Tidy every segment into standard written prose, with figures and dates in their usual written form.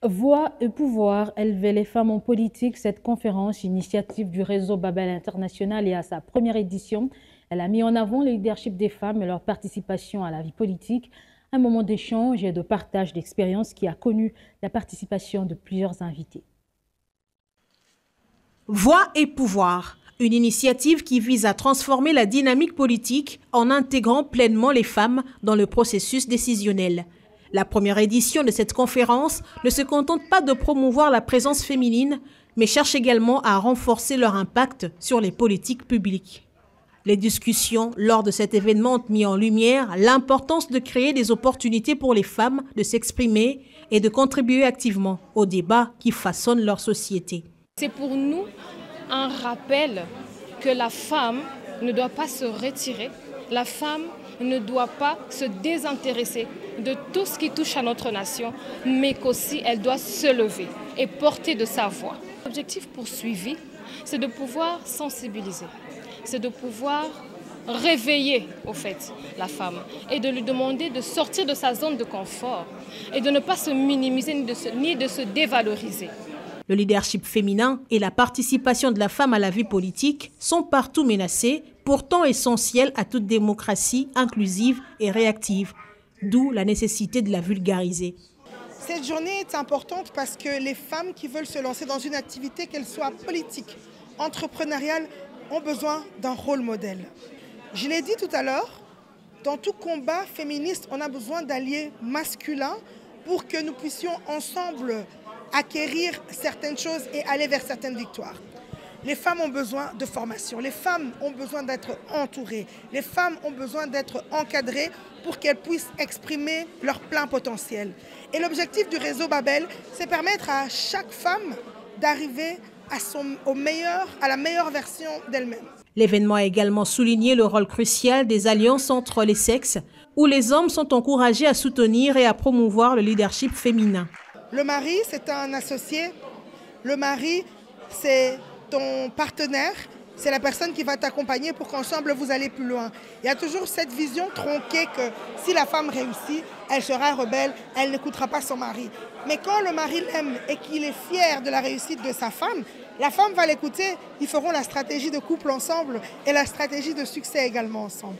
Voix et pouvoir, élever les femmes en politique, cette conférence, initiative du réseau Babel International et à sa première édition, elle a mis en avant le leadership des femmes et leur participation à la vie politique, un moment d'échange et de partage d'expériences qui a connu la participation de plusieurs invités. Voix et pouvoir, une initiative qui vise à transformer la dynamique politique en intégrant pleinement les femmes dans le processus décisionnel. La première édition de cette conférence ne se contente pas de promouvoir la présence féminine, mais cherche également à renforcer leur impact sur les politiques publiques. Les discussions lors de cet événement ont mis en lumière l'importance de créer des opportunités pour les femmes de s'exprimer et de contribuer activement aux débats qui façonnent leur société. C'est pour nous un rappel que la femme ne doit pas se retirer, la femme ne doit pas se désintéresser de tout ce qui touche à notre nation, mais qu'aussi elle doit se lever et porter de sa voix. L'objectif poursuivi, c'est de pouvoir sensibiliser, c'est de pouvoir réveiller au fait la femme et de lui demander de sortir de sa zone de confort et de ne pas se minimiser ni de se dévaloriser. Le leadership féminin et la participation de la femme à la vie politique sont partout menacés, pourtant essentiels à toute démocratie inclusive et réactive, d'où la nécessité de la vulgariser. Cette journée est importante parce que les femmes qui veulent se lancer dans une activité, qu'elle soit politique, entrepreneuriale, ont besoin d'un rôle modèle. Je l'ai dit tout à l'heure, dans tout combat féministe, on a besoin d'alliés masculins pour que nous puissions ensemble acquérir certaines choses et aller vers certaines victoires. Les femmes ont besoin de formation, les femmes ont besoin d'être entourées, les femmes ont besoin d'être encadrées pour qu'elles puissent exprimer leur plein potentiel. Et l'objectif du réseau Babel, c'est permettre à chaque femme d'arriver à la meilleure version d'elle-même. L'événement a également souligné le rôle crucial des alliances entre les sexes, où les hommes sont encouragés à soutenir et à promouvoir le leadership féminin. Le mari, c'est un associé. Le mari, c'est ton partenaire. C'est la personne qui va t'accompagner pour qu'ensemble vous allez plus loin. Il y a toujours cette vision tronquée que si la femme réussit, elle sera rebelle, elle n'écoutera pas son mari. Mais quand le mari l'aime et qu'il est fier de la réussite de sa femme, la femme va l'écouter. Ils feront la stratégie de couple ensemble et la stratégie de succès également ensemble.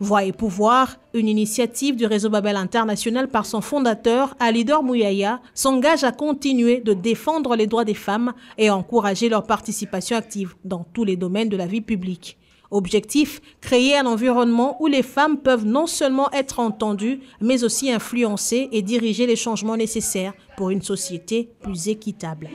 Voix et pouvoir, une initiative du réseau Babel International par son fondateur, Alidor Mouyaya, s'engage à continuer de défendre les droits des femmes et à encourager leur participation active dans tous les domaines de la vie publique. Objectif, créer un environnement où les femmes peuvent non seulement être entendues, mais aussi influencer et diriger les changements nécessaires pour une société plus équitable.